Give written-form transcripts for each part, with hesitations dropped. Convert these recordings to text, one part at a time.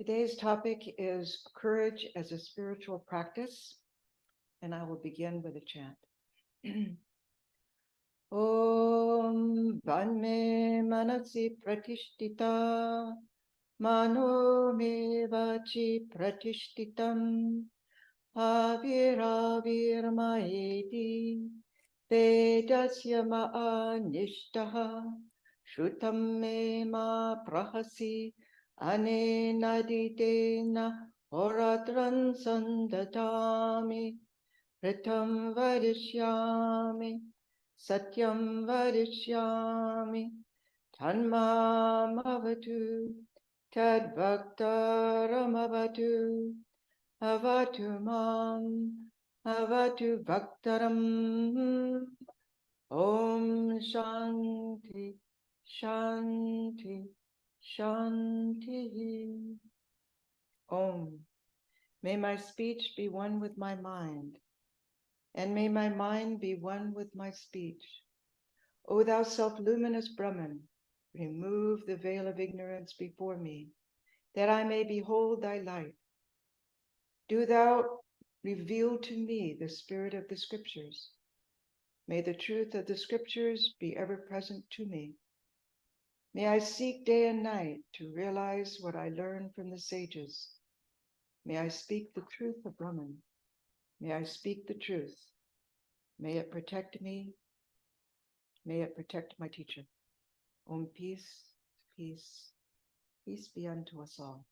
Today's topic is courage as a spiritual practice, and I will begin with a chant. Om Vanme Manasi Pratishtita Mano Me Vachi Pratishtitam Aviravir Maedi Vedasya Ma'anishtaha Shrutam Me Ma Prahasi Anenaditena Oratran Sandatami Ritam Varishyami Satyam Varishyami Tanmam Avatu Tadbhaktaram Avatu Avatu Mam Avatu Bhaktaram Om Shanti Shanti Shanti. Om. May my speech be one with my mind, and may my mind be one with my speech. O thou self-luminous Brahman, remove the veil of ignorance before me, that I may behold thy light. Do thou reveal to me the spirit of the scriptures. May the truth of the scriptures be ever present to me. May I seek day and night to realize what I learn from the sages. May I speak the truth of Brahman. May I speak the truth. May it protect me. May it protect my teacher. Om, peace, peace, peace be unto us all.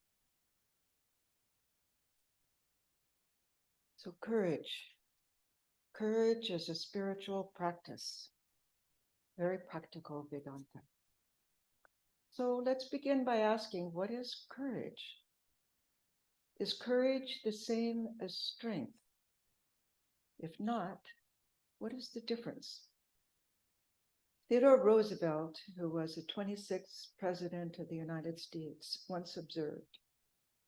So courage as a spiritual practice, very practical Vedanta. So let's begin by asking, what is courage? Is courage the same as strength? If not, what is the difference? Theodore Roosevelt, who was the 26th president of the United States, once observed,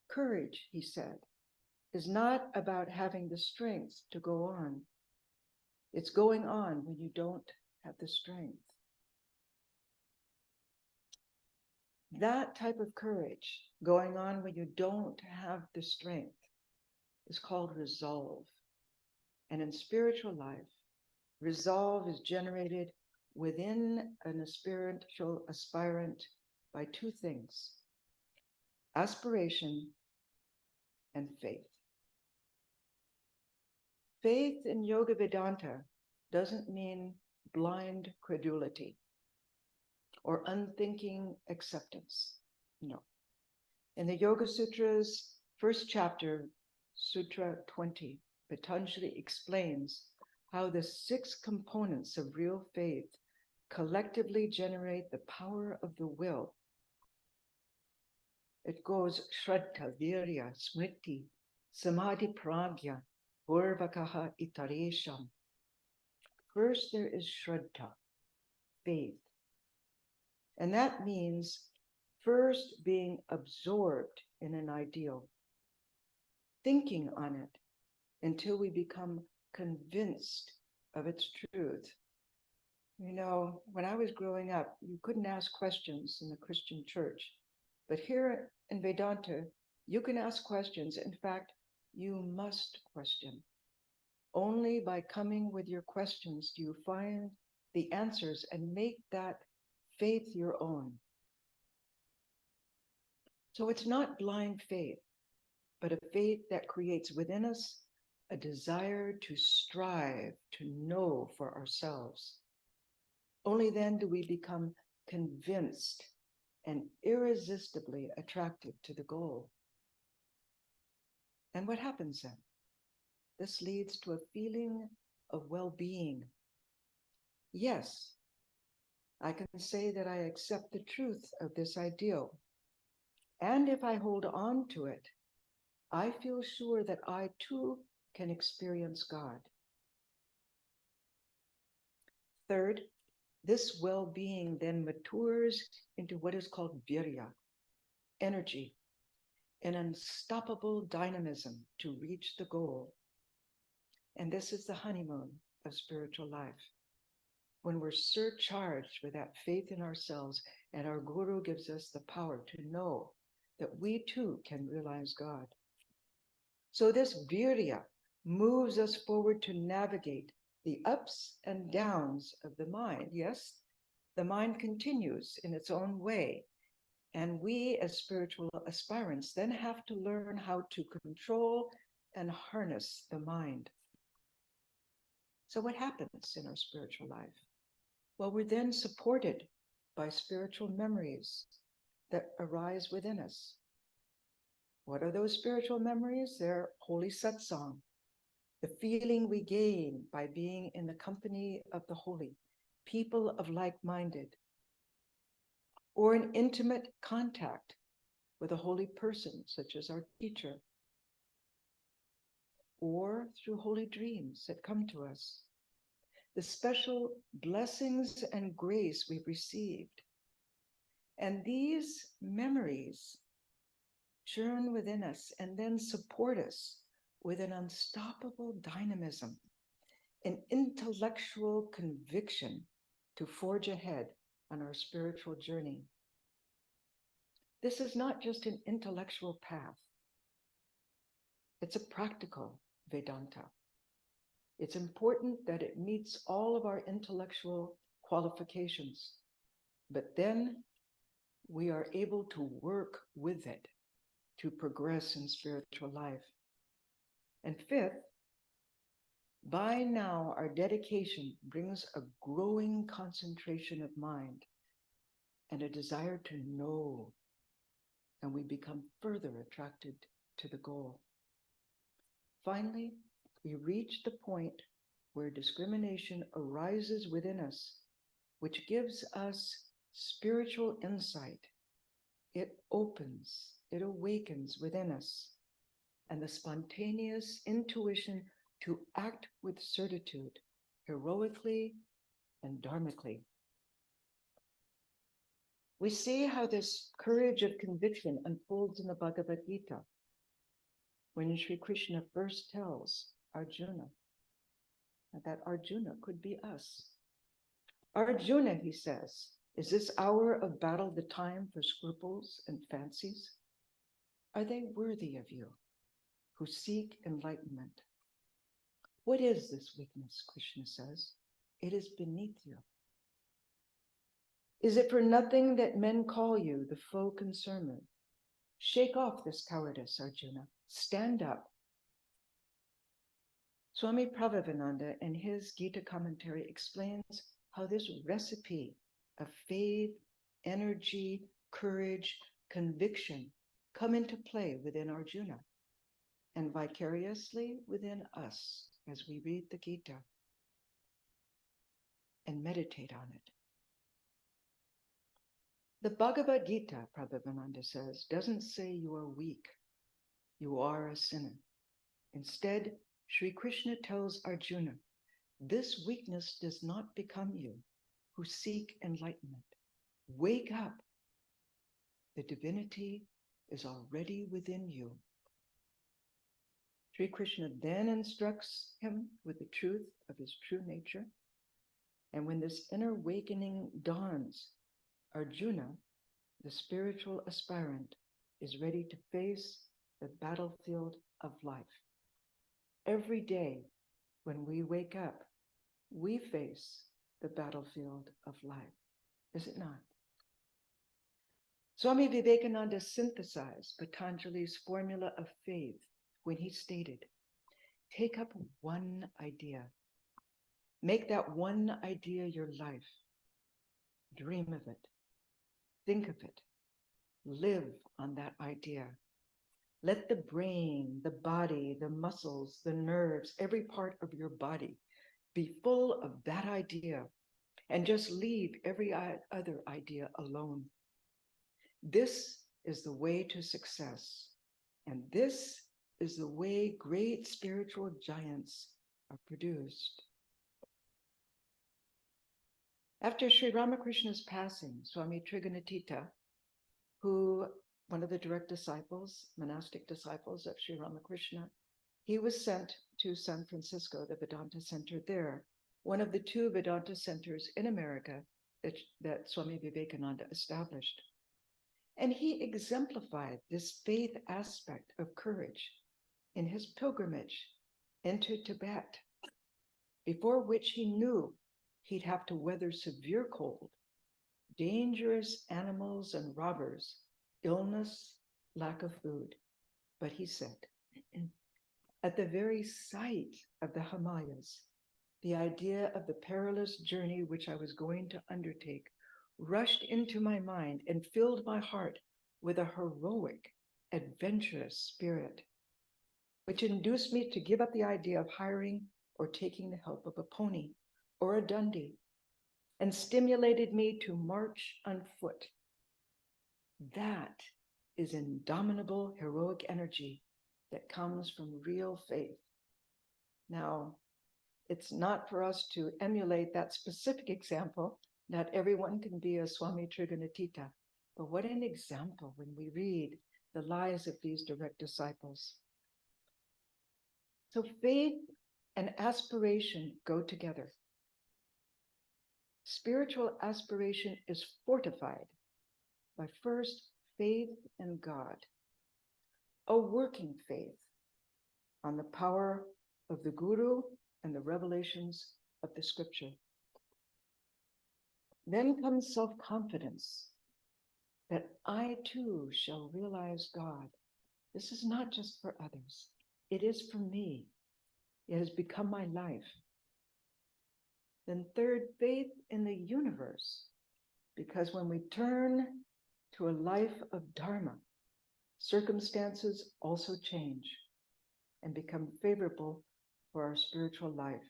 courage, he said, is not about having the strength to go on. It's going on when you don't have the strength. That type of courage, going on when you don't have the strength, is called resolve. And in spiritual life, resolve is generated within an spiritual aspirant by two things: aspiration and faith. Faith in Yoga Vedanta doesn't mean blind credulity or unthinking acceptance. No. In the Yoga Sutras, first chapter, Sutra 20, Patanjali explains how the 6 components of real faith collectively generate the power of the will. It goes Shraddha, Virya, Smriti, Samadhi, Pragya, Purvakaha, Itaresham. First, there is Shraddha, faith. And that means first being absorbed in an ideal, thinking on it until we become convinced of its truth. You know, when I was growing up, you couldn't ask questions in the Christian church. But here in Vedanta, you can ask questions. In fact, you must question. Only by coming with your questions do you find the answers and make that faith your own. So it's not blind faith, but a faith that creates within us a desire to strive, to know for ourselves. Only then do we become convinced and irresistibly attracted to the goal. And what happens then? This leads to a feeling of well-being. Yes, I can say that I accept the truth of this ideal. And if I hold on to it, I feel sure that I too can experience God. Third, this well-being then matures into what is called virya, energy, an unstoppable dynamism to reach the goal. And this is the honeymoon of spiritual life. When we're surcharged with that faith in ourselves and our guru gives us the power to know that we too can realize God. So this virya moves us forward to navigate the ups and downs of the mind. Yes, the mind continues in its own way. And we as spiritual aspirants then have to learn how to control and harness the mind. So what happens in our spiritual life? Well, we're then supported by spiritual memories that arise within us. What are those spiritual memories? They're holy satsang, the feeling we gain by being in the company of the holy, people of like-minded, or an intimate contact with a holy person, such as our teacher, or through holy dreams that come to us. The special blessings and grace we've received. And these memories churn within us and then support us with an unstoppable dynamism, an intellectual conviction to forge ahead on our spiritual journey. This is not just an intellectual path. It's a practical Vedanta. It's important that it meets all of our intellectual qualifications, but then we are able to work with it to progress in spiritual life. And fifth, by now our dedication brings a growing concentration of mind and a desire to know, and we become further attracted to the goal. Finally, we reach the point where discrimination arises within us, which gives us spiritual insight. It opens, it awakens within us, and the spontaneous intuition to act with certitude, heroically and dharmically. We see how this courage of conviction unfolds in the Bhagavad Gita, when Sri Krishna first tells Arjuna that Arjuna could be us. Arjuna, he says, is this hour of battle the time for scruples and fancies? Are they worthy of you who seek enlightenment? What is this weakness, Krishna says? It is beneath you. Is it for nothing that men call you the foe concerner? Shake off this cowardice, Arjuna. Stand up. Swami Pravrajika in his Gita commentary explains how this recipe of faith, energy, courage, conviction come into play within Arjuna and vicariously within us as we read the Gita and meditate on it. The Bhagavad Gita, Prabhupada says, doesn't say you are weak, you are a sinner. Instead, Sri Krishna tells Arjuna, this weakness does not become you who seek enlightenment. Wake up. The divinity is already within you. Sri Krishna then instructs him with the truth of his true nature. And when this inner awakening dawns, Arjuna, the spiritual aspirant, is ready to face the battlefield of life. Every day when we wake up, we face the battlefield of life, is it not? Swami Vivekananda synthesized Patanjali's formula of faith when he stated, take up one idea. Make that one idea your life. Dream of it. Think of it. Live on that idea. Let the brain, the body, the muscles, the nerves, every part of your body be full of that idea and just leave every other idea alone. This is the way to success. And this is the way great spiritual giants are produced. After Sri Ramakrishna's passing, Swami Trigunatita, who one of the direct disciples, monastic disciples of Sri Ramakrishna, he was sent to San Francisco, the Vedanta Center there, one of the two Vedanta centers in America that Swami Vivekananda established. And he exemplified this faith aspect of courage in his pilgrimage into Tibet, before which he knew he'd have to weather severe cold, dangerous animals and robbers, illness, lack of food. But he said, at the very sight of the Himalayas, the idea of the perilous journey which I was going to undertake rushed into my mind and filled my heart with a heroic, adventurous spirit, which induced me to give up the idea of hiring or taking the help of a pony or a dundee, and stimulated me to march on foot. That is indomitable heroic energy that comes from real faith. Now, it's not for us to emulate that specific example. Not everyone can be a Swami Trigunatita, but what an example when we read the lives of these direct disciples. So faith and aspiration go together. Spiritual aspiration is fortified by first faith in God, a working faith on the power of the Guru and the revelations of the scripture. Then comes self-confidence that I too shall realize God. This is not just for others. It is for me. It has become my life. Then third, faith in the universe, because when we turn to a life of Dharma, circumstances also change and become favorable for our spiritual life.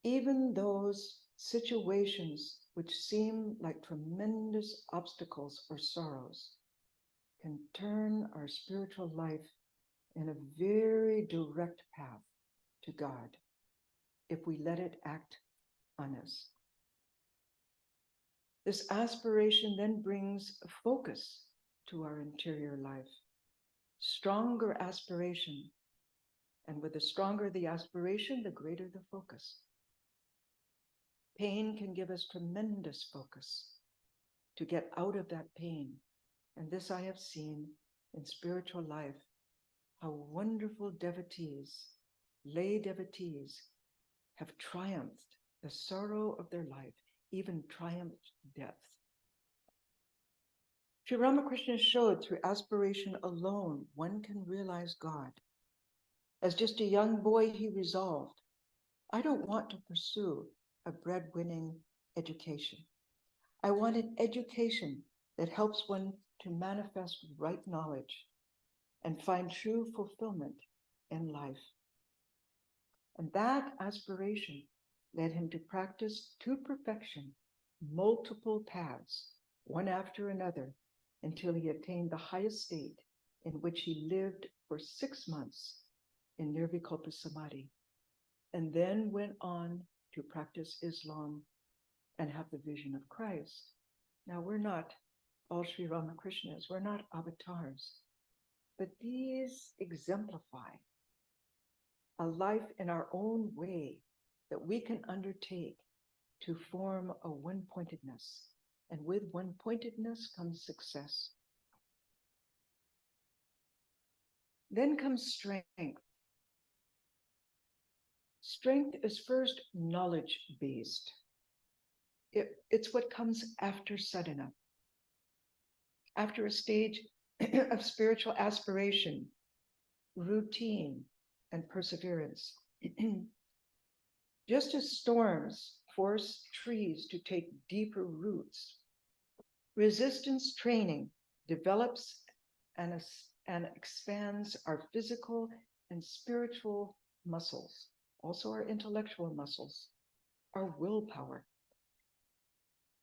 Even those situations which seem like tremendous obstacles or sorrows can turn our spiritual life in a very direct path to God if we let it act on us. This aspiration then brings a focus to our interior life, stronger aspiration. And with the stronger the aspiration, the greater the focus. Pain can give us tremendous focus to get out of that pain. And this I have seen in spiritual life, how wonderful devotees, lay devotees, have triumphed the sorrow of their life, even triumphed death. Sri Ramakrishna showed through aspiration alone, one can realize God. As just a young boy, he resolved, I don't want to pursue a breadwinning education. I want an education that helps one to manifest right knowledge and find true fulfillment in life. And that aspiration led him to practice to perfection multiple paths, one after another, until he attained the highest state, in which he lived for 6 months in Nirvikalpa Samadhi, and then went on to practice Islam and have the vision of Christ. Now, we're not all Sri Ramakrishnas, we're not avatars, but these exemplify a life in our own way that we can undertake to form a one-pointedness. And with one-pointedness comes success. Then comes strength. Strength is first knowledge-based. It's what comes after sadhana. After a stage of spiritual aspiration, routine, and perseverance. Just as storms force trees to take deeper roots, resistance training develops and expands our physical and spiritual muscles, also our intellectual muscles, our willpower.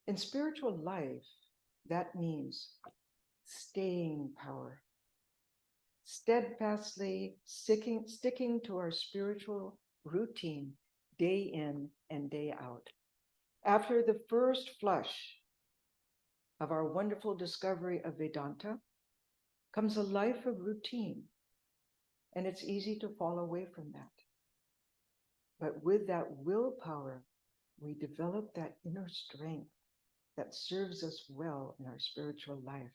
In spiritual life, that means staying power, steadfastly sticking to our spiritual routine day in and day out. After the first flush of our wonderful discovery of Vedanta comes a life of routine, and it's easy to fall away from that. But with that willpower, we develop that inner strength that serves us well in our spiritual life.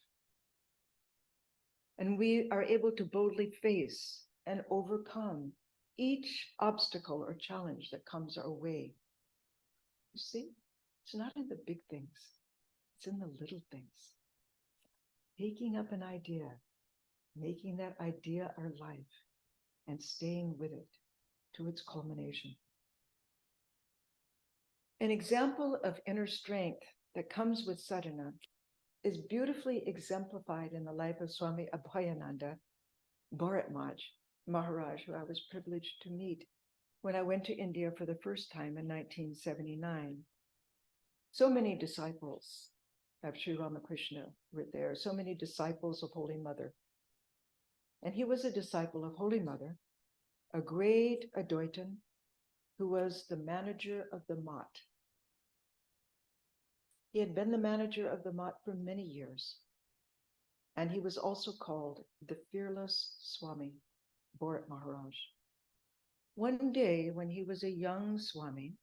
And we are able to boldly face and overcome each obstacle or challenge that comes our way. You see, it's not in the big things, it's in the little things. Taking up an idea, making that idea our life, and staying with it to its culmination. An example of inner strength that comes with sadhana is beautifully exemplified in the life of Swami Ashokananda, Bharat Maharaj, who I was privileged to meet when I went to India for the first time in 1979. So many disciples of Sri Ramakrishna were there, so many disciples of Holy Mother. And he was a disciple of Holy Mother, a great Advaitin who was the manager of the Mat. He had been the manager of the Mat for many years. And he was also called the fearless Swami, Bharat Maharaj. One day when he was a young Swami,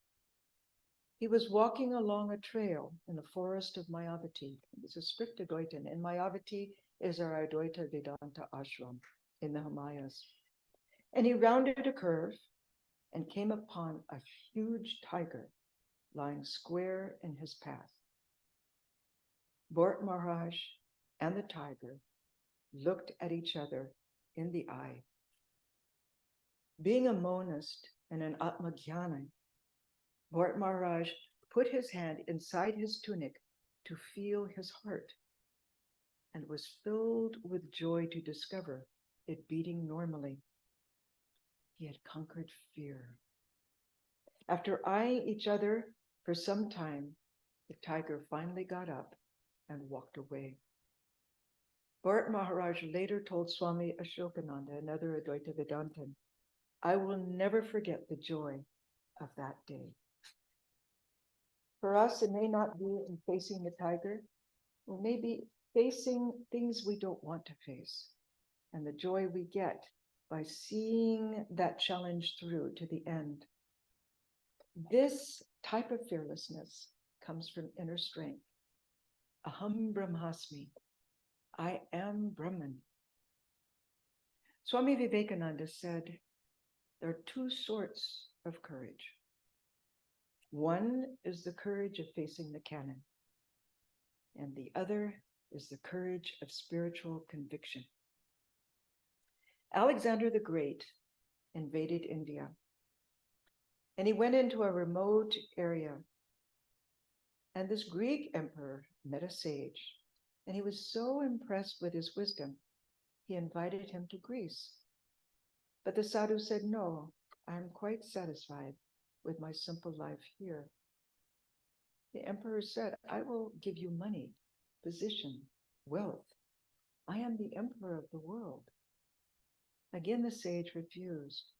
he was walking along a trail in the forest of Mayavati. It was a strict Advaitin, and Mayavati is our Advaita Vedanta ashram in the Himalayas. And he rounded a curve and came upon a huge tiger lying square in his path. Bharat Maharaj and the tiger looked at each other in the eye. Being a monist and an Atmajnani, Bharat Maharaj put his hand inside his tunic to feel his heart and was filled with joy to discover it beating normally. He had conquered fear. After eyeing each other for some time, the tiger finally got up and walked away. Bharat Maharaj later told Swami Ashokananda, another Advaita Vedantin, "I will never forget the joy of that day." For us, it may not be in facing the tiger, or maybe facing things we don't want to face, and the joy we get by seeing that challenge through to the end. This type of fearlessness comes from inner strength. Aham Brahmasmi. I am Brahman. Swami Vivekananda said there are two sorts of courage. One is the courage of facing the cannon, and the other is the courage of spiritual conviction. Alexander the Great invaded India, and he went into a remote area. And this Greek emperor met a sage, and he was so impressed with his wisdom, he invited him to Greece. But the sadhu said, "No, I'm quite satisfied with my simple life here." The emperor said, "I will give you money, position, wealth. I am the emperor of the world." Again, the sage refused.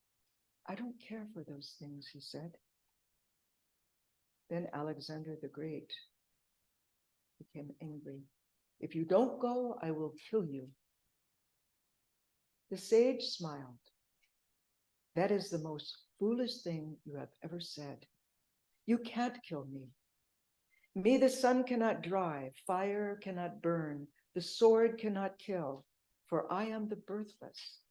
"I don't care for those things," he said. Then Alexander the Great became angry. "If you don't go, I will kill you." The sage smiled. "That is the most foolish thing you have ever said. You can't kill me. Me the sun cannot dry, fire cannot burn, the sword cannot kill, for I am the birthless,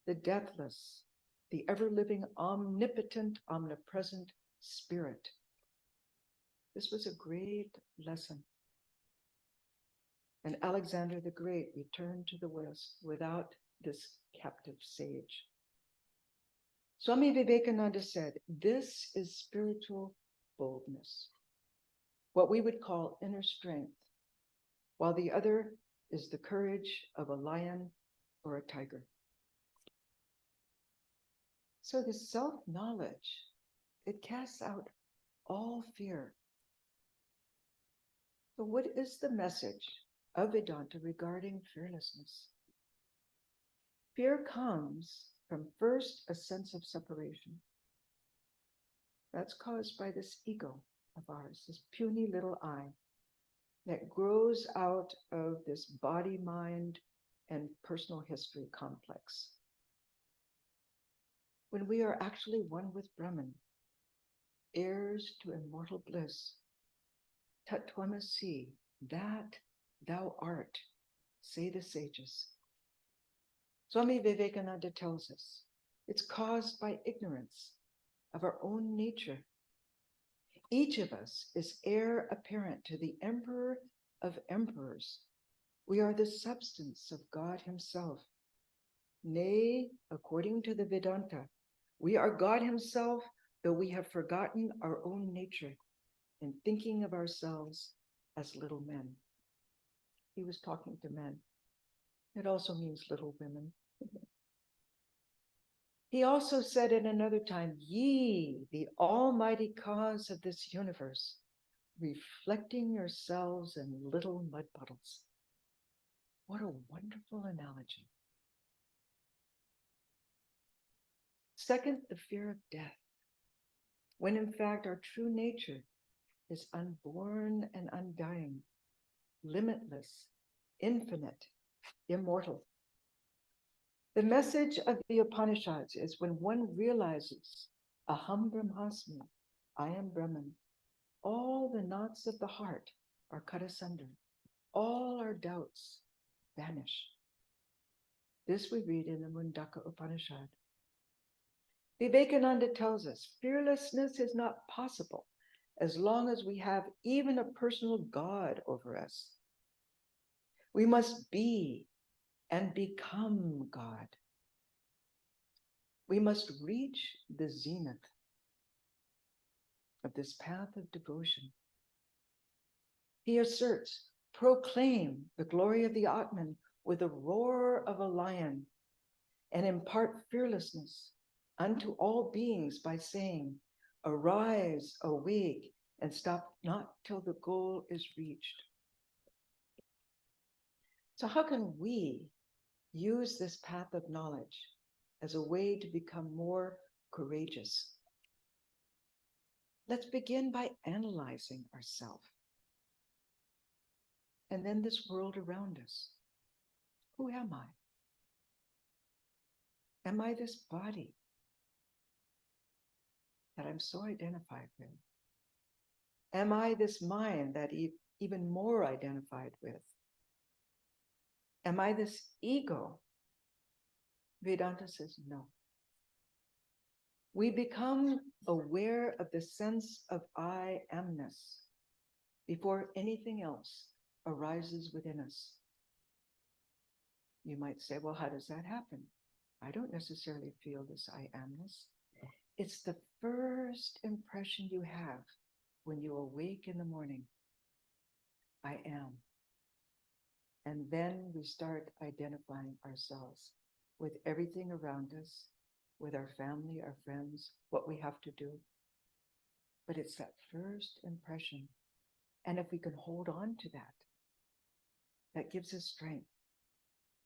the deathless, the ever-living, omnipotent, omnipresent spirit." This was a great lesson. And Alexander the Great returned to the West without this captive sage. Swami Vivekananda said, this is spiritual boldness, what we would call inner strength, while the other is the courage of a lion or a tiger. So the self-knowledge, it casts out all fear. So what is the message of Vedanta regarding fearlessness? Fear comes from first a sense of separation. That's caused by this ego of ours, this puny little I that grows out of this body, mind, and personal history complex. When we are actually one with Brahman, heirs to immortal bliss, Tatvamasi, that thou art, say the sages. Swami Vivekananda tells us it's caused by ignorance of our own nature. Each of us is heir apparent to the Emperor of Emperors. We are the substance of God Himself. Nay, according to the Vedanta, we are God Himself, though we have forgotten our own nature in thinking of ourselves as little men. He was talking to men. It also means little women. He also said at another time, ye, the almighty cause of this universe, reflecting yourselves in little mud puddles. What a wonderful analogy. Second, the fear of death, when in fact our true nature is unborn and undying, limitless, infinite, immortal. The message of the Upanishads is when one realizes, Aham Brahmasmi, I am Brahman, all the knots of the heart are cut asunder, all our doubts vanish. This we read in the Mundaka Upanishad. Vivekananda tells us fearlessness is not possible as long as we have even a personal God over us. We must be and become God. We must reach the zenith of this path of devotion. He asserts, proclaim the glory of the Atman with the roar of a lion and impart fearlessness unto all beings by saying, arise, awake, and stop not till the goal is reached. So how can we use this path of knowledge as a way to become more courageous? Let's begin by analyzing ourselves and then this world around us. Who am I? Am I this body that I'm so identified with? Am I this mind that even more identified with? Am I this ego? Vedanta says no. We become aware of the sense of I amness before anything else arises within us. You might say, well, how does that happen? I don't necessarily feel this I amness. It's the first impression you have when you awake in the morning. I am. And then we start identifying ourselves with everything around us, with our family, our friends, what we have to do. But it's that first impression. And if we can hold on to that, that gives us strength.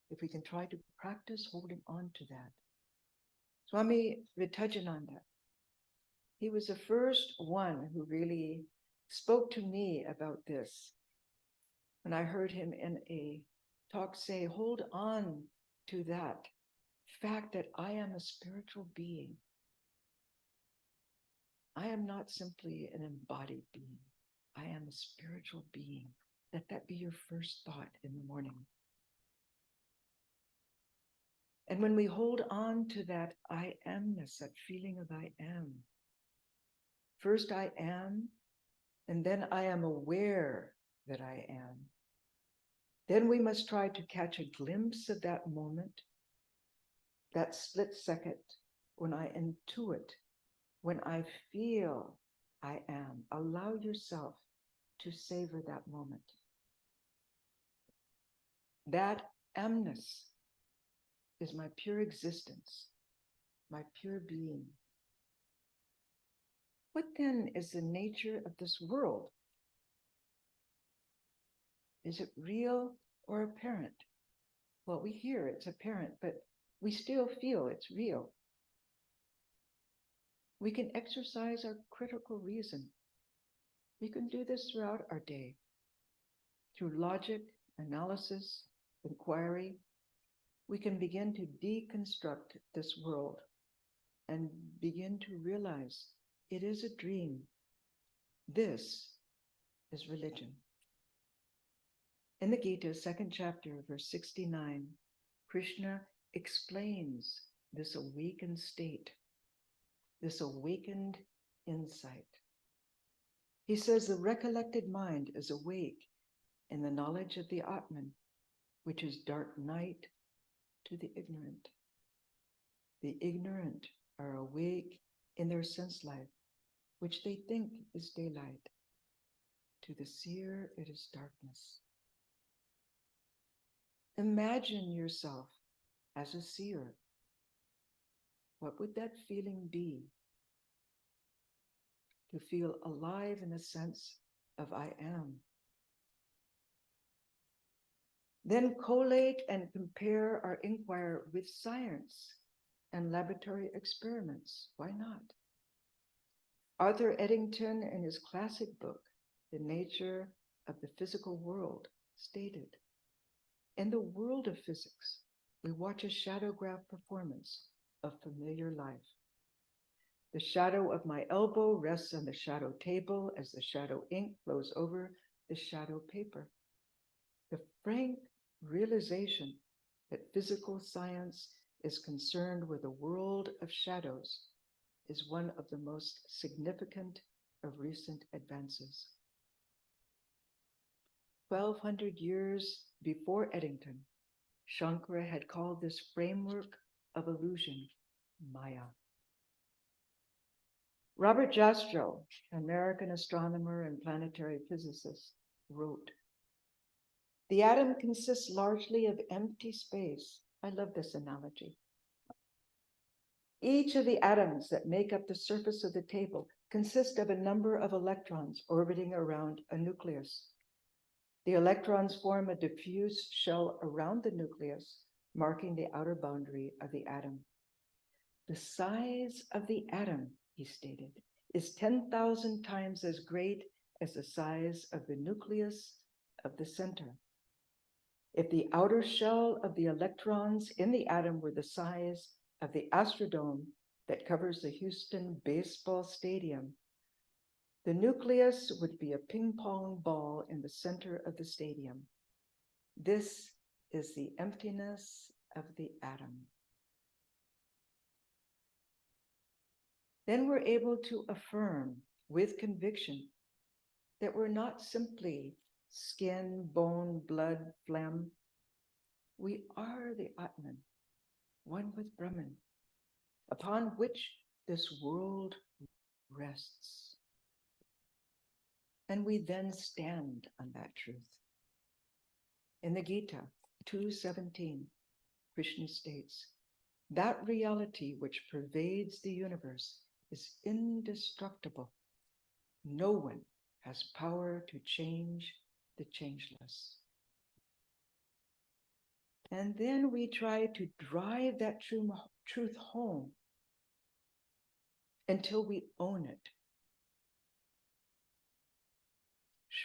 If we can try to practice holding on to that. Swami Ashokananda, he was the first one who really spoke to me about this. When I heard him in a talk say, hold on to that fact that I am a spiritual being. I am not simply an embodied being. I am a spiritual being. Let that be your first thought in the morning. And when we hold on to that I amness, that feeling of I am, first I am, and then I am aware that I am. Then we must try to catch a glimpse of that moment, that split second when I intuit, when I feel I am. Allow yourself to savor that moment. That amness is my pure existence, my pure being. What then is the nature of this world? Is it real or apparent? Well, we hear it's apparent, but we still feel it's real. We can exercise our critical reason. We can do this throughout our day. Through logic, analysis, inquiry, we can begin to deconstruct this world and begin to realize it is a dream. This is religion. In the Gita, 2nd chapter, verse 69, Krishna explains this awakened state, this awakened insight. He says the recollected mind is awake in the knowledge of the Atman, which is dark night to the ignorant. The ignorant are awake in their sense life, which they think is daylight. To the seer, it is darkness. Imagine yourself as a seer. What would that feeling be? To feel alive in the sense of I am. Then collate and compare or inquire with science and laboratory experiments. Why not? Arthur Eddington, in his classic book, The Nature of the Physical World, stated, in the world of physics, we watch a shadowgraph performance of familiar life. The shadow of my elbow rests on the shadow table as the shadow ink flows over the shadow paper. The frank realization that physical science is concerned with a world of shadows is one of the most significant of recent advances. 1200 years before Eddington, Shankara had called this framework of illusion Maya. Robert Jastrow, American astronomer and planetary physicist, wrote, the atom consists largely of empty space. I love this analogy. Each of the atoms that make up the surface of the table consist of a number of electrons orbiting around a nucleus. The electrons form a diffuse shell around the nucleus, marking the outer boundary of the atom. The size of the atom, he stated, is 10,000 times as great as the size of the nucleus of the center. If the outer shell of the electrons in the atom were the size of the Astrodome that covers the Houston baseball stadium, the nucleus would be a ping pong ball in the center of the stadium. This is the emptiness of the atom. Then we're able to affirm with conviction that we're not simply skin, bone, blood, phlegm. We are the Atman, one with Brahman, upon which this world rests. And we then stand on that truth. In the Gita 2:17, Krishna states, that reality which pervades the universe is indestructible. No one has power to change the changeless. And then we try to drive that truth home until we own it.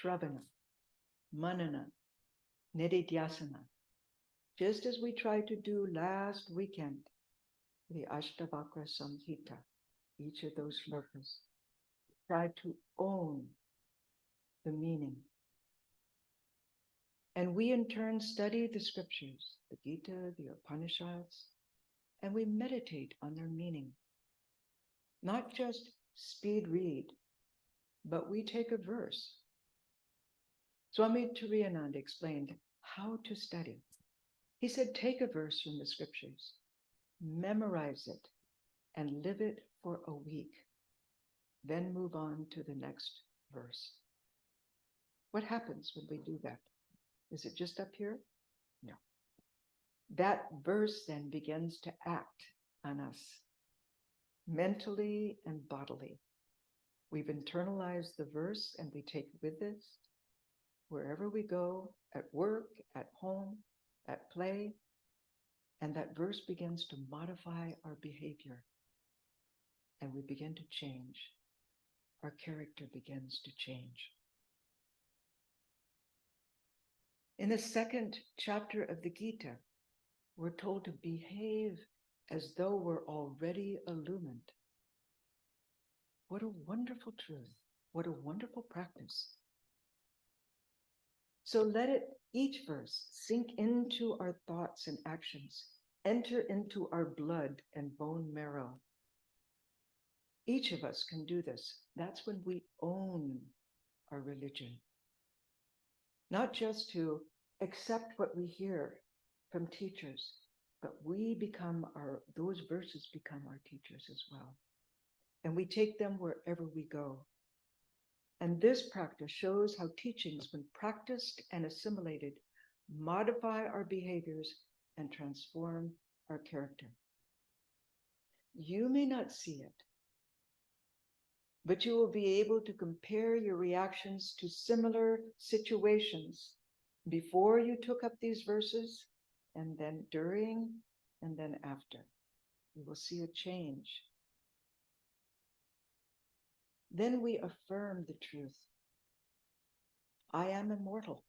Shravana, Manana, Nididhyasana, just as we tried to do last weekend, the Ashtavakra Samhita, each of those slokas, try to own the meaning. And we in turn study the scriptures, the Gita, the Upanishads, and we meditate on their meaning. Not just speed read, but we take a verse. Swami Ashokananda explained how to study. He said, take a verse from the scriptures, memorize it, and live it for a week. Then move on to the next verse. What happens when we do that? Is it just up here? No. That verse then begins to act on us, mentally and bodily. We've internalized the verse and we take it with us wherever we go, at work, at home, at play, and that verse begins to modify our behavior. And we begin to change. Our character begins to change. In the 2nd chapter of the Gita, we're told to behave as though we're already illumined. What a wonderful truth. What a wonderful practice. So let it, each verse, sink into our thoughts and actions, enter into our blood and bone marrow. Each of us can do this. That's when we own our religion. Not just to accept what we hear from teachers, but we become those verses become our teachers as well. And we take them wherever we go. And this practice shows how teachings, when practiced and assimilated, modify our behaviors and transform our character. You may not see it, but you will be able to compare your reactions to similar situations before you took up these verses, and then during, and then after. You will see a change. Then we affirm the truth. I am immortal.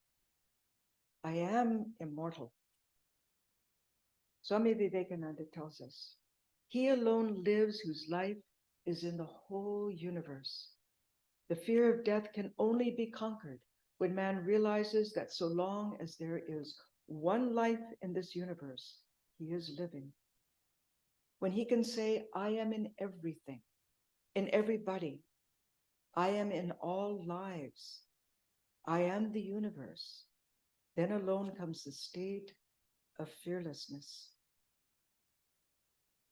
I am immortal. Swami Vivekananda tells us, he alone lives whose life is in the whole universe. The fear of death can only be conquered when man realizes that so long as there is one life in this universe, he is living. When he can say, I am in everything, in everybody, I am in all lives, I am the universe, then alone comes the state of fearlessness.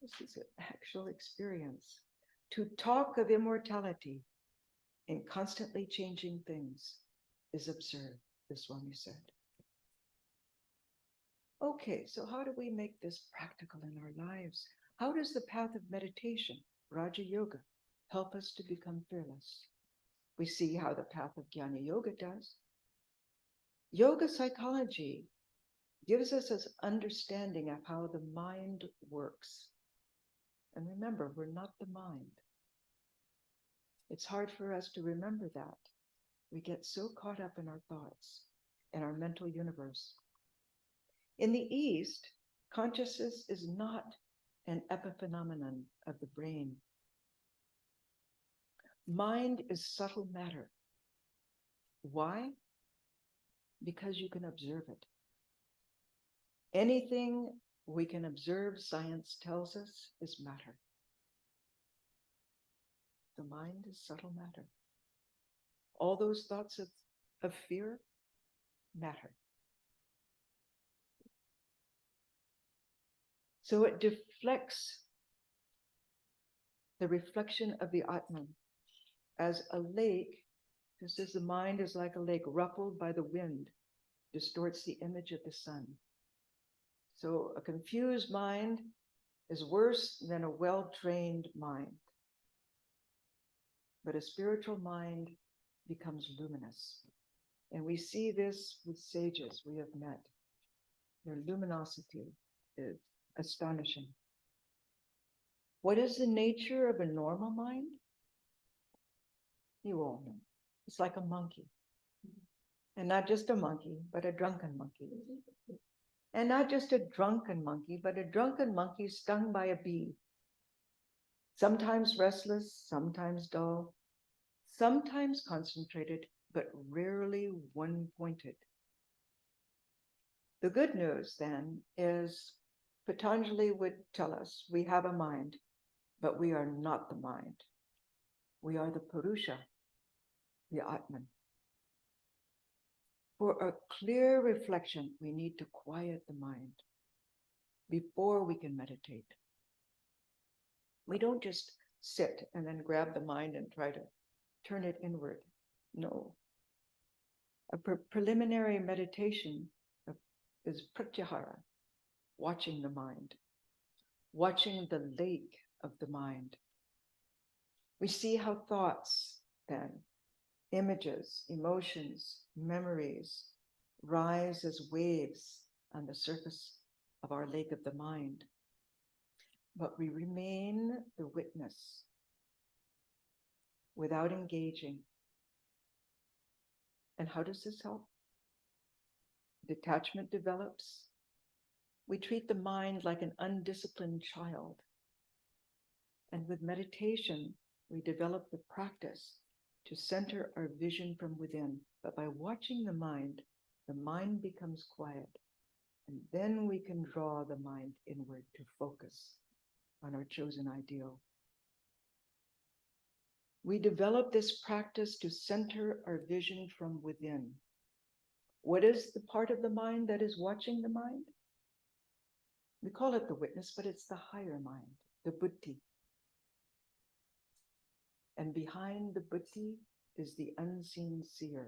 This is an actual experience. To talk of immortality in constantly changing things is absurd, the Swami said. Okay, so how do we make this practical in our lives? How does the path of meditation, Raja Yoga, help us to become fearless? We see how the path of Jnana Yoga does. Yoga psychology gives us an understanding of how the mind works. And remember, we're not the mind. It's hard for us to remember that. We get so caught up in our thoughts and our mental universe. In the East, consciousness is not an epiphenomenon of the brain. Mind is subtle matter. Why? Because you can observe it. Anything we can observe, science tells us, is matter. The mind is subtle matter. All those thoughts of fear, matter. So it deflects the reflection of the Atman as a lake, just as the mind is like a lake ruffled by the wind, distorts the image of the sun. So a confused mind is worse than a well-trained mind. But a spiritual mind becomes luminous. And we see this with sages we have met. Their luminosity is astonishing. What is the nature of a normal mind? You all know. It's like a monkey. And not just a monkey, but a drunken monkey. And not just a drunken monkey, but a drunken monkey stung by a bee. Sometimes restless, sometimes dull, sometimes concentrated, but rarely one-pointed. The good news then is Patanjali would tell us we have a mind, but we are not the mind. We are the Purusha, the Atman. For a clear reflection, we need to quiet the mind before we can meditate. We don't just sit and then grab the mind and try to turn it inward. No. A preliminary meditation is pratyahara, watching the mind, watching the lake of the mind. We see how thoughts then, images, emotions, memories rise as waves on the surface of our lake of the mind. But we remain the witness without engaging. And how does this help? Detachment develops. We treat the mind like an undisciplined child. And with meditation, we develop the practice to center our vision from within. But by watching the mind, the mind becomes quiet, and then we can draw the mind inward to focus on our chosen ideal. We develop this practice to center our vision from within. What is the part of the mind that is watching the mind? We call it the witness, but it's the higher mind, the buddhi. And behind the buddhi is the unseen seer.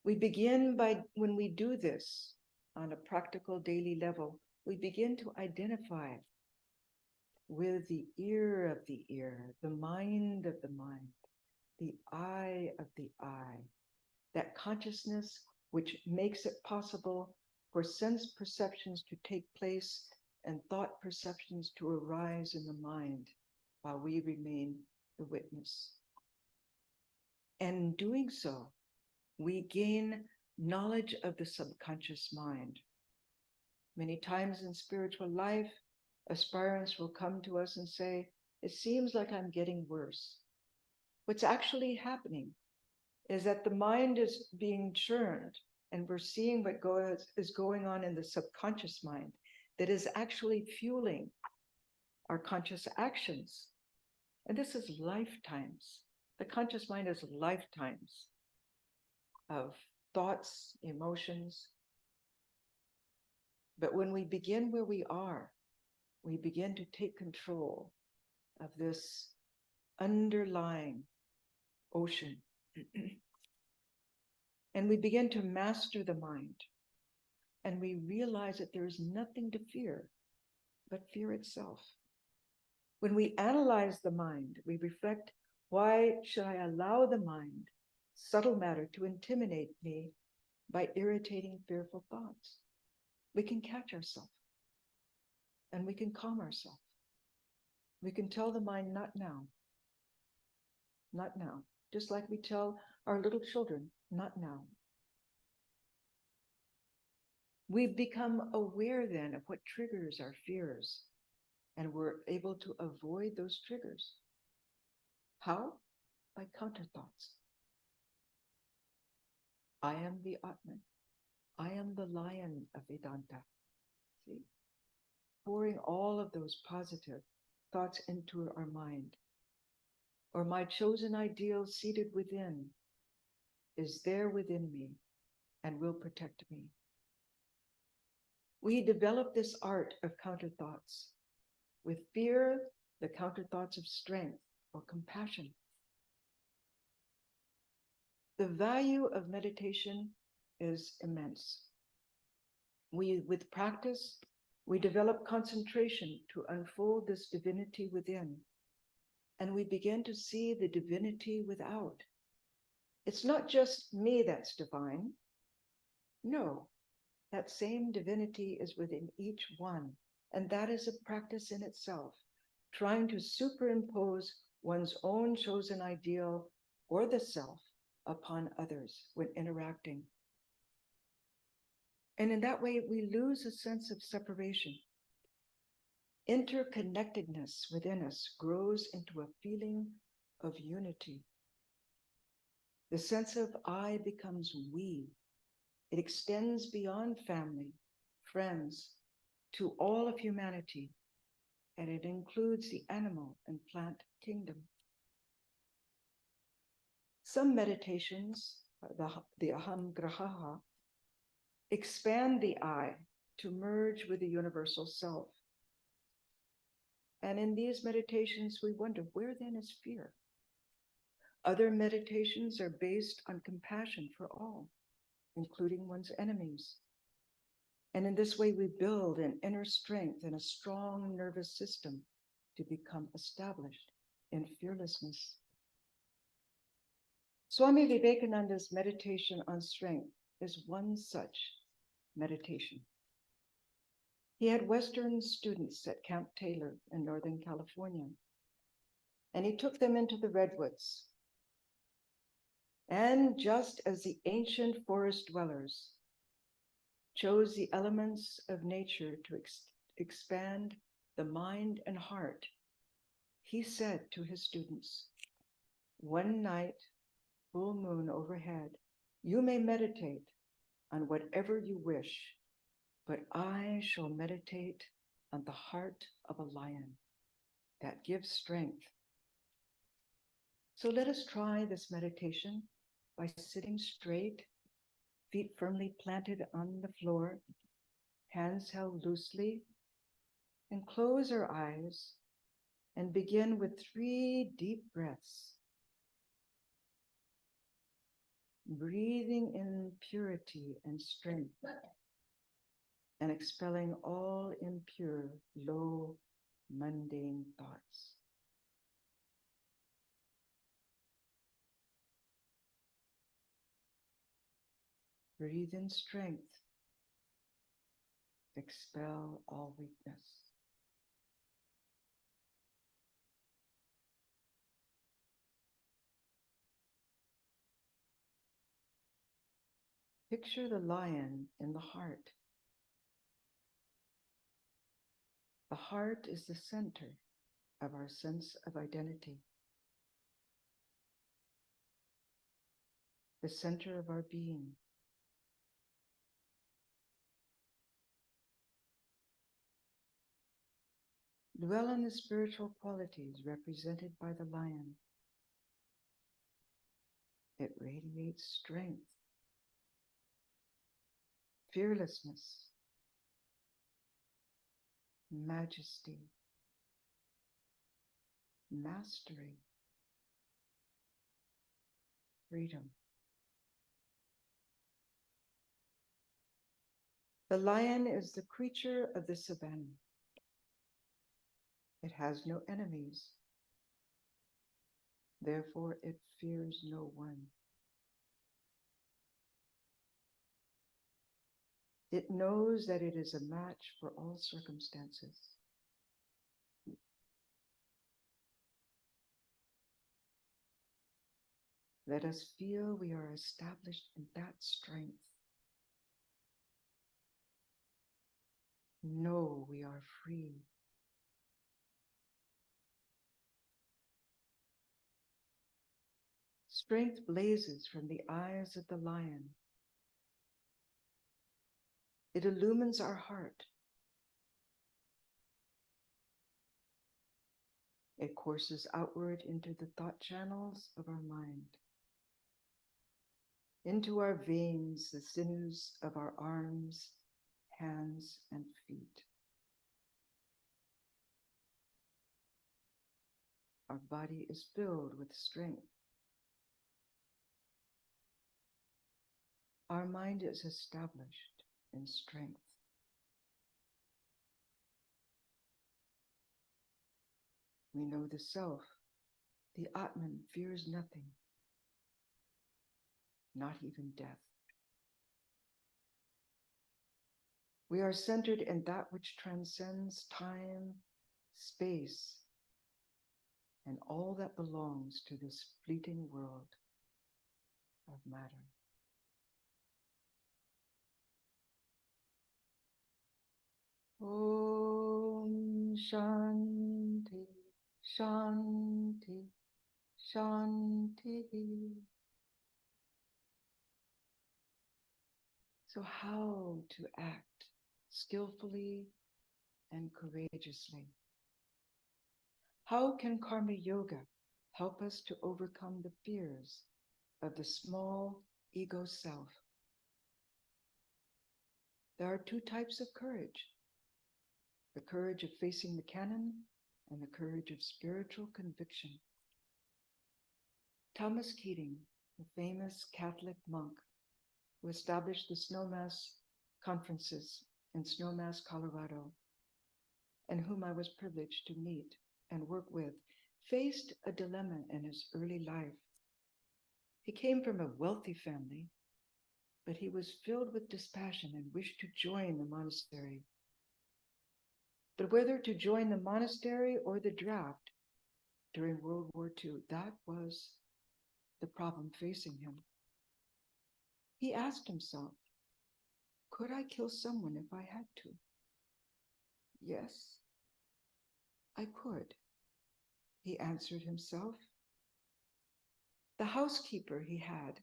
We begin by, when we do this on a practical daily level, we begin to identify with the ear of the ear, the mind of the mind, the eye of the eye, that consciousness which makes it possible for sense perceptions to take place and thought perceptions to arise in the mind while we remain the witness. And in doing so, we gain knowledge of the subconscious mind. Many times in spiritual life, aspirants will come to us and say, it seems like I'm getting worse. What's actually happening is that the mind is being churned, and we're seeing what is going on in the subconscious mind that is actually fueling our conscious actions. And this is lifetimes. The conscious mind is lifetimes of thoughts, emotions. But when we begin where we are, we begin to take control of this underlying ocean. And we begin to master the mind. And we realize that there is nothing to fear but fear itself. When we analyze the mind, we reflect, why should I allow the mind, subtle matter, to intimidate me by irritating, fearful thoughts? We can catch ourselves and we can calm ourselves. We can tell the mind, not now, not now. Just like we tell our little children, not now. We become aware then of what triggers our fears, and we're able to avoid those triggers. How? By counter thoughts. I am the Atman. I am the lion of Vedanta. See? Pouring all of those positive thoughts into our mind. Or my chosen ideal seated within is there within me and will protect me. We develop this art of counter thoughts. With fear, the counter thoughts of strength or compassion. The value of meditation is immense. With practice, we develop concentration to unfold this divinity within, and we begin to see the divinity without. It's not just me that's divine. No, that same divinity is within each one, and that is a practice in itself, trying to superimpose one's own chosen ideal or the self upon others when interacting. And in that way, we lose a sense of separation. Interconnectedness within us grows into a feeling of unity. The sense of I becomes we. It extends beyond family, friends, to all of humanity, and it includes the animal and plant kingdom. Some meditations, the Aham Graha, expand the I to merge with the universal self. And in these meditations, we wonder, where then is fear? Other meditations are based on compassion for all, including one's enemies. And in this way, we build an inner strength and a strong nervous system to become established in fearlessness. Swami Vivekananda's meditation on strength is one such meditation. He had Western students at Camp Taylor in Northern California, and he took them into the redwoods. And just as the ancient forest dwellers chose the elements of nature to expand the mind and heart, he said to his students, one night, full moon overhead, You may meditate on whatever you wish, but I shall meditate on the heart of a lion that gives strength. So let us try this meditation by sitting straight, feet firmly planted on the floor, hands held loosely, and close our eyes and begin with 3 deep breaths. Breathing in purity and strength and expelling all impure, low, mundane thoughts. Breathe in strength. Expel all weakness. Picture the lion in the heart. The heart is the center of our sense of identity, the center of our being. Dwell on the spiritual qualities represented by the lion. It radiates strength, fearlessness, majesty, mastery, freedom. The lion is the creature of the savannah. It has no enemies. Therefore, it fears no one. It knows that it is a match for all circumstances. Let us feel we are established in that strength. Know we are free. Strength blazes from the eyes of the lion. It illumines our heart. It courses outward into the thought channels of our mind, into our veins, the sinews of our arms, hands, and feet. Our body is filled with strength. Our mind is established in strength. We know the self. The Atman fears nothing, not even death. We are centered in that which transcends time, space, and all that belongs to this fleeting world of matter. Om Shanti, Shanti, Shanti. So how to act skillfully and courageously? How can Karma Yoga help us to overcome the fears of the small ego self? There are 2 types of courage: the courage of facing the canon and the courage of spiritual conviction. Thomas Keating, the famous Catholic monk who established the Snowmass conferences in Snowmass, Colorado, and whom I was privileged to meet and work with, faced a dilemma in his early life. He came from a wealthy family, but he was filled with dispassion and wished to join the monastery. But whether to join the monastery or the draft during World War II, that was the problem facing him. He asked himself, could I kill someone if I had to? Yes, I could, he answered himself. The housekeeper he had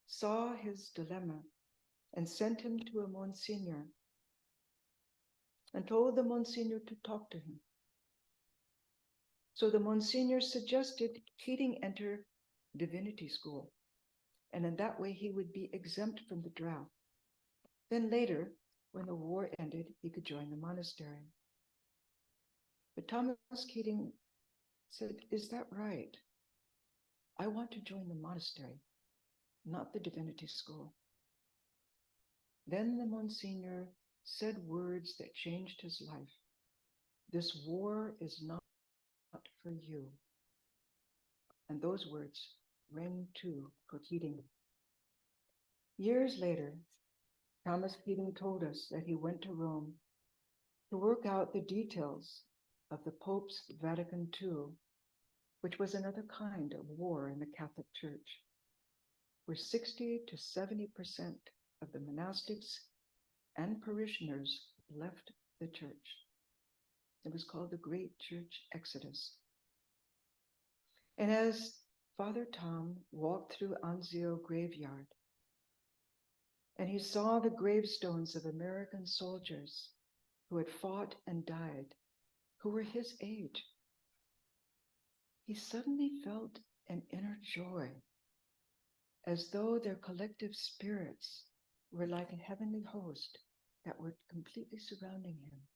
saw his dilemma and sent him to a Monsignor and told the Monsignor to talk to him. So the Monsignor suggested Keating enter divinity school, and in that way he would be exempt from the drought. Then later, when the war ended, he could join the monastery. But Thomas Keating said, "Is that right? I want to join the monastery, not the divinity school." Then the Monsignor said words that changed his life. "This war is not for you." And those words rang true for Keating. Years later, Thomas Keating told us that he went to Rome to work out the details of the Pope's Vatican II, which was another kind of war in the Catholic Church, where 60 to 70% of the monastics and parishioners left the church. It was called the Great Church Exodus. And as Father Tom walked through Anzio graveyard, and he saw the gravestones of American soldiers who had fought and died, who were his age, he suddenly felt an inner joy, as though their collective spirits were like a heavenly host that were completely surrounding him.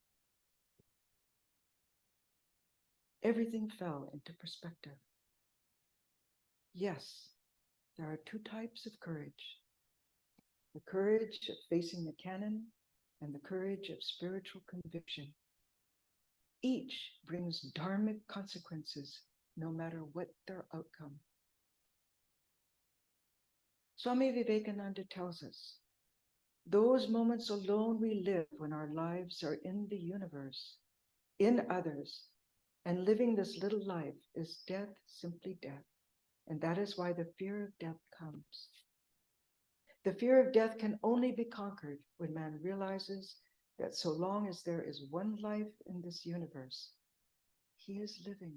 Everything fell into perspective. Yes, there are two types of courage: the courage of facing the canon and the courage of spiritual conviction. Each brings dharmic consequences, no matter what their outcome. Swami Vivekananda tells us, those moments alone we live when our lives are in the universe, in others, and living this little life is death, simply death. And that is why the fear of death comes. The fear of death can only be conquered when man realizes that so long as there is one life in this universe, he is living.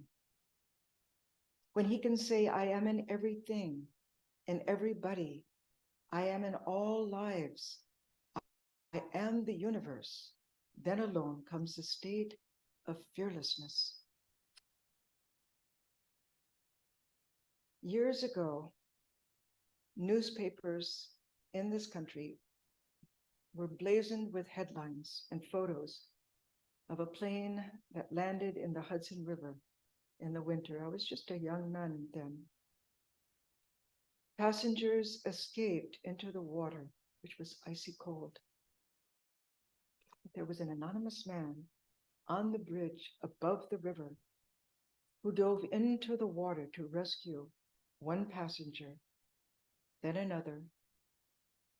When he can say, I am in everything and everybody, I am in all lives, I am the universe, then alone comes the state of fearlessness. Years ago, newspapers in this country were blazoned with headlines and photos of a plane that landed in the Hudson River in the winter. I was just a young nun then. Passengers escaped into the water, which was icy cold. There was an anonymous man on the bridge above the river who dove into the water to rescue one passenger, then another,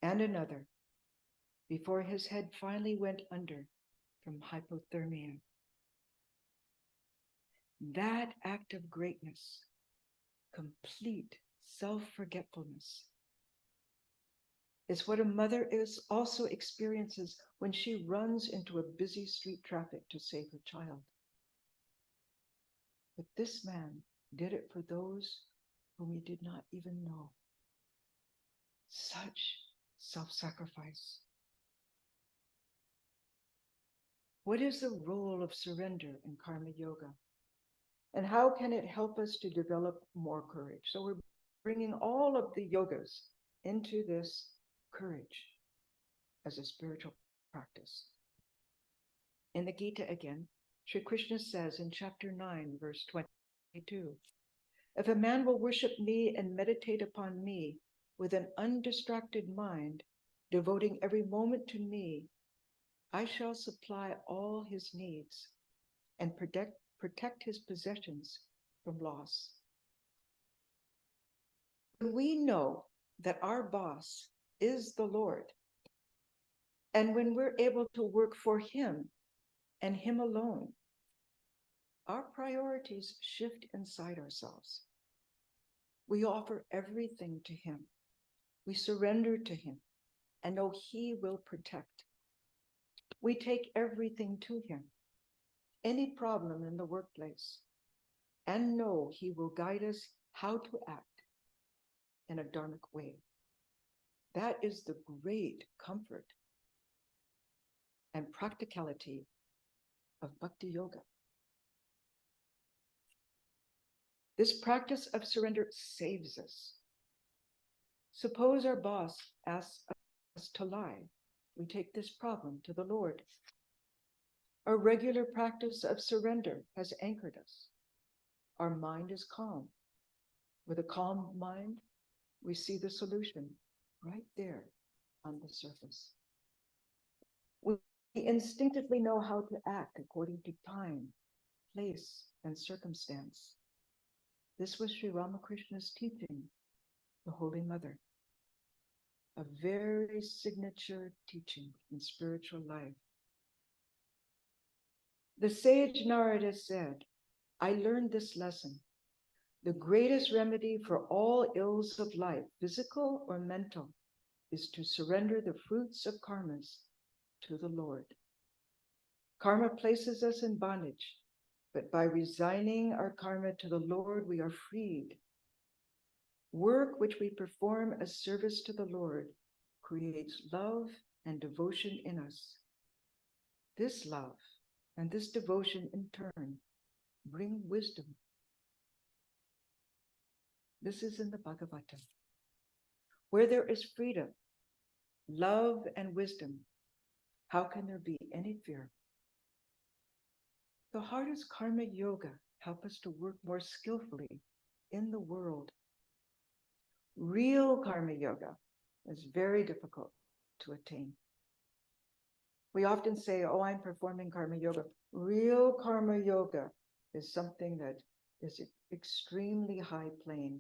and another, before his head finally went under from hypothermia. That act of greatness, complete self-forgetfulness, is what a mother also experiences when she runs into a busy street traffic to save her child. But this man did it for those whom he did not even know. Such self-sacrifice. What is the role of surrender in karma yoga? And how can it help us to develop more courage? So we're bringing all of the yogas into this courage as a spiritual practice. In the Gita again, Sri Krishna says in chapter 9, verse 22, if a man will worship me and meditate upon me with an undistracted mind, devoting every moment to me, I shall supply all his needs and protect his possessions from loss. When we know that our boss is the Lord, and when we're able to work for him and him alone, our priorities shift inside ourselves. We offer everything to him. We surrender to him and know he will protect. We take everything to him, any problem in the workplace, and know he will guide us how to act in a dharmic way. That is the great comfort and practicality of Bhakti Yoga. This practice of surrender saves us. Suppose our boss asks us to lie. We take this problem to the Lord. Our regular practice of surrender has anchored us. Our mind is calm. With a calm mind, we see the solution right there on the surface. We instinctively know how to act according to time, place, and circumstance. This was Sri Ramakrishna's teaching, the Holy Mother. A very signature teaching in spiritual life. The sage Narada said, I learned this lesson. The greatest remedy for all ills of life, physical or mental, is to surrender the fruits of karmas to the Lord. Karma places us in bondage, but by resigning our karma to the Lord, we are freed. Work which we perform as service to the Lord creates love and devotion in us. This love and this devotion in turn bring wisdom. This is in the Bhagavatam. Where there is freedom, love, and wisdom, how can there be any fear? So how does Karma Yoga help us to work more skillfully in the world? Real Karma Yoga is very difficult to attain. We often say, oh, I'm performing Karma Yoga. Real Karma Yoga is something that is extremely high plane.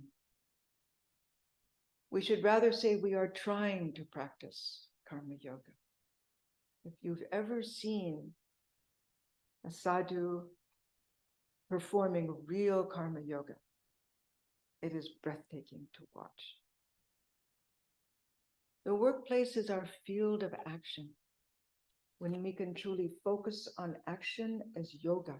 We should rather say we are trying to practice Karma Yoga. If you've ever seen a sadhu performing real Karma Yoga, it is breathtaking to watch. The workplace is our field of action. When we can truly focus on action as yoga,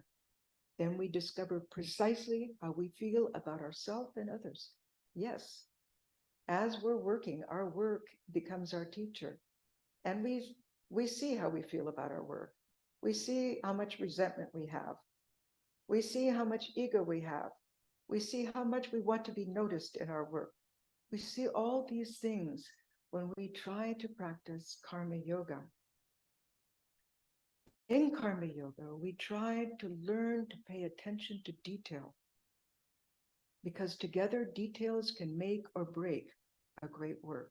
then we discover precisely how we feel about ourselves and others. Yes, as we're working, our work becomes our teacher. And we see how we feel about our work. We see how much resentment we have. We see how much ego we have. We see how much we want to be noticed in our work. We see all these things when we try to practice Karma Yoga. In Karma Yoga, we try to learn to pay attention to detail, because together details can make or break a great work.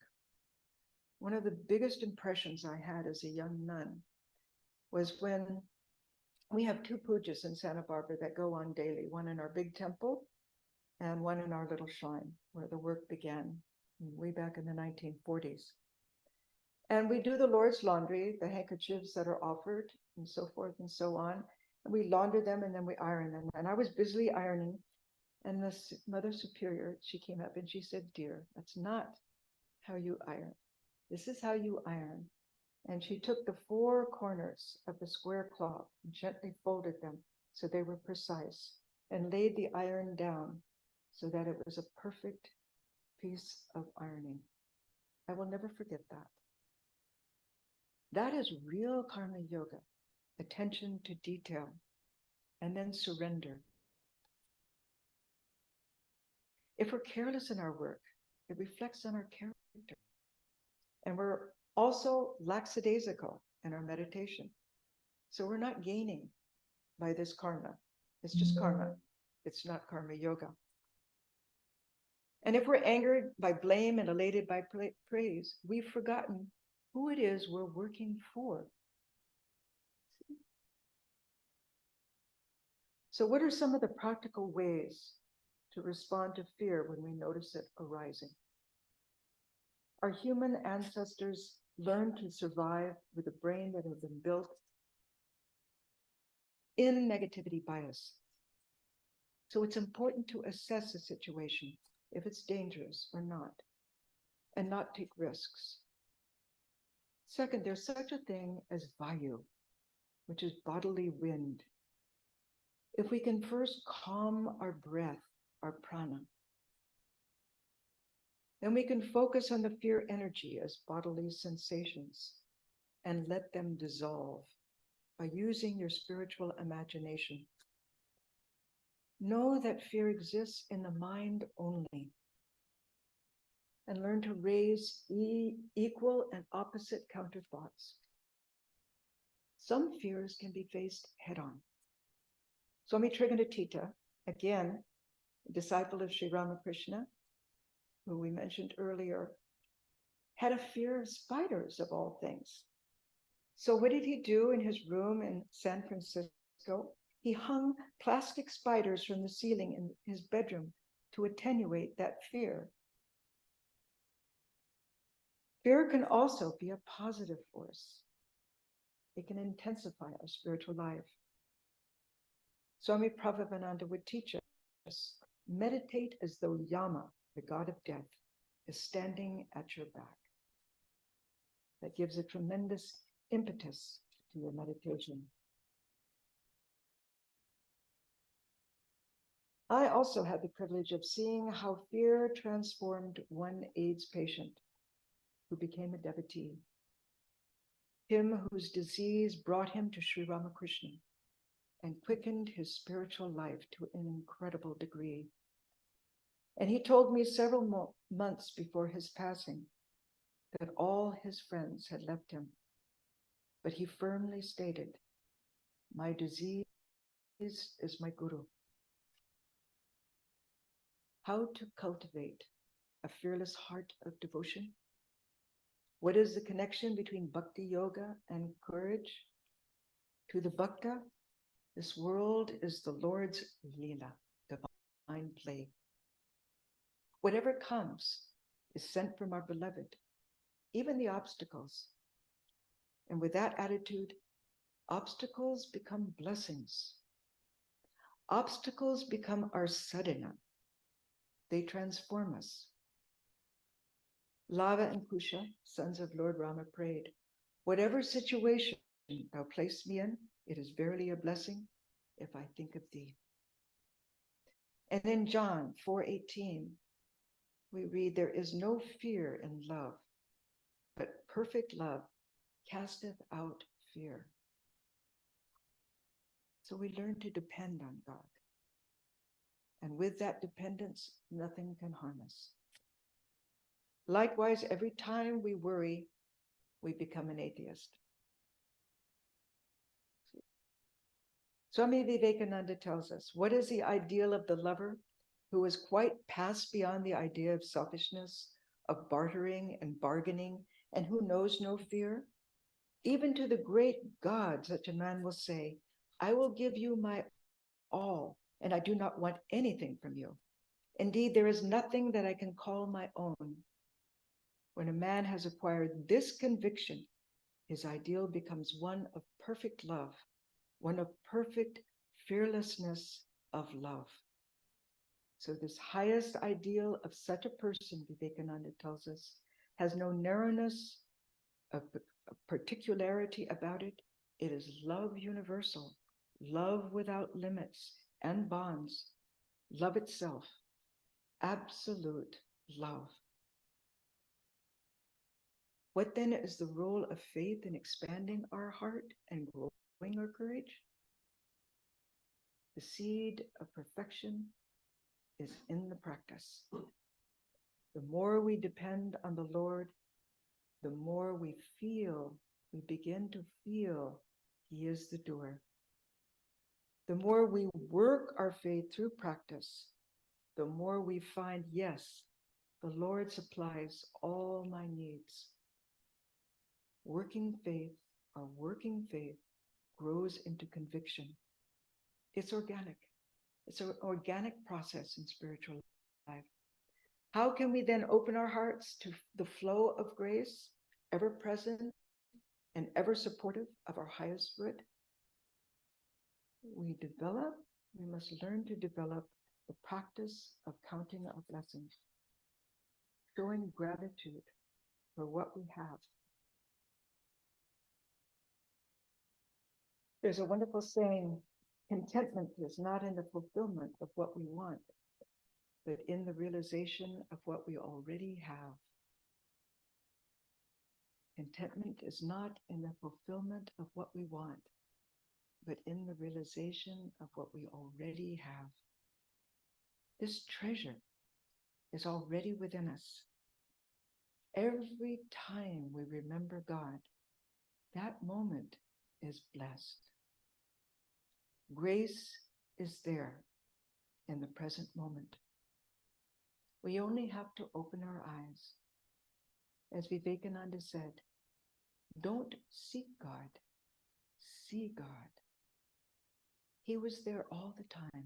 One of the biggest impressions I had as a young nun was when we have two pujas in Santa Barbara that go on daily, one in our big temple and one in our little shrine where the work began way back in the 1940s. And we do the Lord's laundry, the handkerchiefs that are offered and so forth and so on. And we launder them and then we iron them. And I was busily ironing. And the Mother Superior, she came up and she said, dear, that's not how you iron. This is how you iron. And she took the four corners of the square cloth and gently folded them so they were precise and laid the iron down so that it was a perfect piece of ironing. I will never forget that. That is real Karma Yoga, attention to detail, and then surrender. If we're careless in our work, it reflects on our character. And we're also lackadaisical in our meditation. So we're not gaining by this karma. It's just karma. It's not Karma Yoga. And if we're angered by blame and elated by praise, we've forgotten who it is we're working for. So what are some of the practical ways to respond to fear when we notice it arising? Our human ancestors learned to survive with a brain that had been built in negativity bias. So it's important to assess a situation, if it's dangerous or not, and not take risks. Second, there's such a thing as vayu, which is bodily wind. If we can first calm our breath, our prana, Then we can focus on the fear energy as bodily sensations and let them dissolve by using your spiritual imagination. Know that fear exists in the mind only, and learn to raise equal and opposite counter thoughts. Some fears can be faced head on. Swami Trigunatita, again, a disciple of Sri Ramakrishna, who we mentioned earlier, had a fear of spiders of all things. So what did he do in his room in San Francisco? He hung plastic spiders from the ceiling in his bedroom to attenuate that fear. Fear can also be a positive force. It can intensify our spiritual life. Swami Pravrajika would teach us, meditate as though Yama, the god of death, is standing at your back. That gives a tremendous impetus to your meditation. I also had the privilege of seeing how fear transformed one AIDS patient who became a devotee, him whose disease brought him to Sri Ramakrishna and quickened his spiritual life to an incredible degree. And he told me several months before his passing that all his friends had left him, but he firmly stated, "My disease is my guru." How to cultivate a fearless heart of devotion? What is the connection between bhakti yoga and courage? To the bhakta, this world is the Lord's lila, divine play. Whatever comes is sent from our beloved, even the obstacles. And with that attitude, obstacles become blessings. Obstacles become our sadhana. They transform us. Lava and Kusha, sons of Lord Rama, prayed, "Whatever situation thou place me in, it is verily a blessing if I think of thee." And in John 4:18, we read, "There is no fear in love, but perfect love casteth out fear." So we learn to depend on God. And with that dependence, nothing can harm us. Likewise, every time we worry, we become an atheist. Swami Vivekananda tells us, what is the ideal of the lover who is quite passed beyond the idea of selfishness, of bartering and bargaining, and who knows no fear? Even to the great God, such a man will say, "I will give you my all, and I do not want anything from you. Indeed, there is nothing that I can call my own." When a man has acquired this conviction, his ideal becomes one of perfect love, one of perfect fearlessness of love. So this highest ideal of such a person, Vivekananda tells us, has no narrowness of particularity about it. It is love universal, love without limits and bonds, love itself, absolute love. What then is the role of faith in expanding our heart and growing our courage? The seed of perfection is in the practice. The more we depend on the Lord, the more we begin to feel He is the doer. The more we work our faith through practice, the more we find, yes, the Lord supplies all my needs. Working faith grows into conviction. It's organic. It's an organic process in spiritual life. How can we then open our hearts to the flow of grace, ever present and ever supportive of our highest good? We must learn to develop the practice of counting our blessings, showing gratitude for what we have. There's a wonderful saying, contentment is not in the fulfillment of what we want, but in the realization of what we already have. Contentment is not in the fulfillment of what we want, but in the realization of what we already have. This treasure is already within us. Every time we remember God, that moment is blessed. Grace is there in the present moment. We only have to open our eyes. As Vivekananda said, don't seek God, see God. He was there all the time.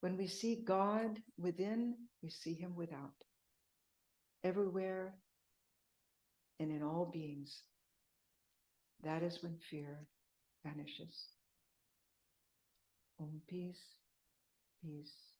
When we see God within, we see him without. Everywhere and in all beings. That is when fear vanishes. Om peace, peace.